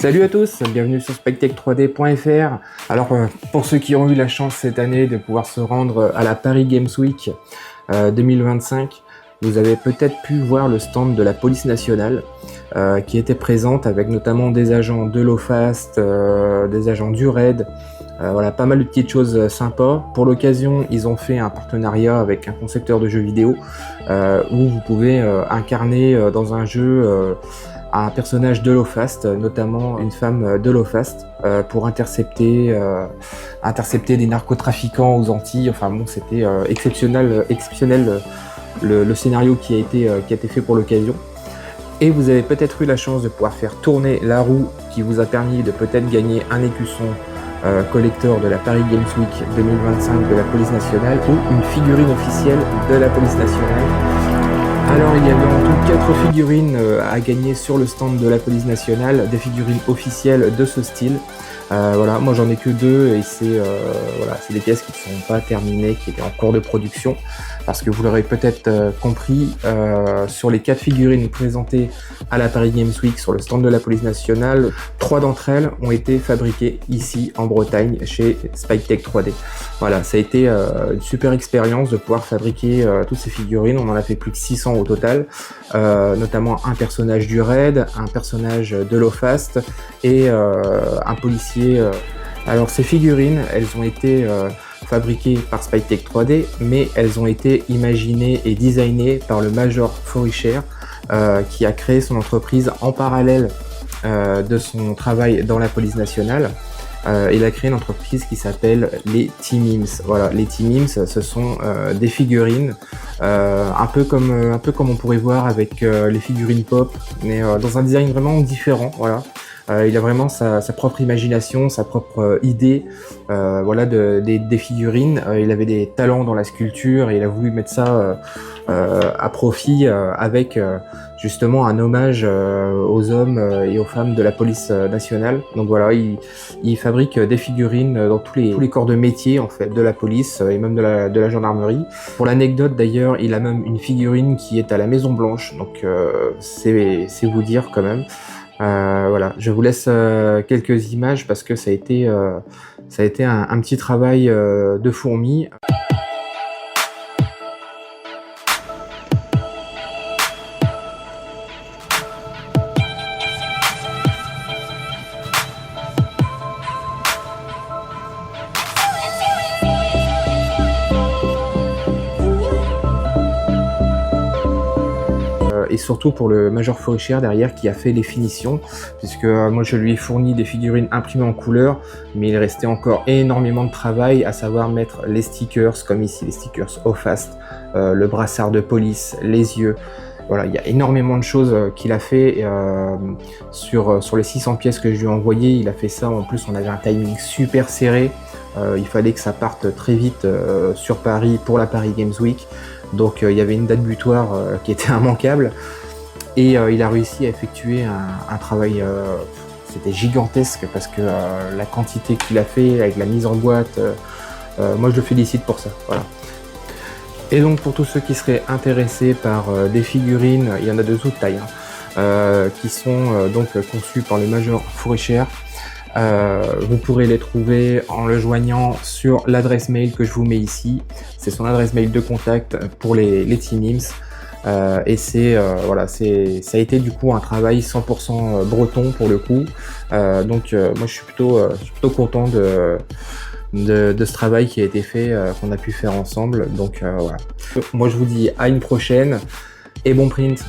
Salut à tous, bienvenue sur spikeTech3D.fr. Alors pour ceux qui ont eu la chance cette année de pouvoir se rendre à la Paris Games Week 2025, vous avez peut-être pu voir le stand de la police nationale qui était présente avec notamment des agents de LoFast, des agents du RAID, voilà, pas mal de petites choses sympas. Pour l'occasion, ils ont fait un partenariat avec un concepteur de jeux vidéo où vous pouvez incarner dans un jeu un personnage de LoFast, notamment une femme de LoFast, pour intercepter des narcotrafiquants aux Antilles. Enfin bon, c'était exceptionnel le scénario qui a été fait pour l'occasion. Et vous avez peut-être eu la chance de pouvoir faire tourner la roue qui vous a permis de peut-être gagner un écusson collector de la Paris Games Week 2025 de la police nationale ou une figurine officielle de la police nationale. Alors il y avait en tout 4 figurines à gagner sur le stand de la police nationale, des figurines officielles de ce style. Voilà, moi j'en ai que 2 et c'est des pièces qui ne sont pas terminées, qui étaient en cours de production. Parce que vous l'aurez peut-être compris, sur les 4 figurines présentées à la Paris Games Week sur le stand de la police nationale, 3 d'entre elles ont été fabriquées ici en Bretagne chez SpikeTech3D. Voilà, ça a été une super expérience de pouvoir fabriquer toutes ces figurines. On en a fait plus de 600 au total, notamment un personnage du RAID, un personnage de LoFast et un policier. Alors ces figurines, elles ont été fabriquées par SpikeTech3D, mais elles ont été imaginées et designées par le Major Foricher, qui a créé son entreprise en parallèle de son travail dans la police nationale. Il a créé une entreprise qui s'appelle les T-Memes. Voilà, les T-Memes, ce sont des figurines, un peu comme on pourrait voir avec les figurines pop, mais dans un design vraiment différent. Voilà. Il a vraiment sa propre imagination, sa propre idée voilà, des figurines. Il avait des talents dans la sculpture et il a voulu mettre ça à profit avec justement un hommage aux hommes et aux femmes de la police nationale. Donc voilà, il fabrique des figurines dans tous les corps de métier en fait de la police et même de la gendarmerie. Pour l'anecdote d'ailleurs, il a même une figurine qui est à la Maison Blanche, donc c'est vous dire quand même. Voilà, je vous laisse quelques images parce que ça a été un petit travail de fourmi. Et surtout pour le Major Foricher derrière qui a fait les finitions, puisque moi je lui ai fourni des figurines imprimées en couleur, mais il restait encore énormément de travail, à savoir mettre les stickers, comme ici les stickers LoFast, le brassard de police, les yeux. Voilà, il y a énormément de choses qu'il a fait sur les 600 pièces que je lui ai envoyées. Il a fait ça, en plus on avait un timing super serré, il fallait que ça parte très vite sur Paris pour la Paris Games Week. Donc il y avait une date butoir qui était immanquable et il a réussi à effectuer un travail, c'était gigantesque parce que la quantité qu'il a fait avec la mise en boîte, moi je le félicite pour ça. Voilà. Et donc pour tous ceux qui seraient intéressés par des figurines, il y en a de toutes tailles, qui sont donc conçues par le Major Foricher. Vous pourrez les trouver en le joignant sur l'adresse mail que je vous mets ici. C'est son adresse mail de contact pour les T-Memes. Et voilà, ça a été du coup un travail 100% breton pour le coup. Donc moi je suis plutôt content de ce travail qui a été fait, qu'on a pu faire ensemble. Donc voilà. Moi je vous dis à une prochaine et bon print.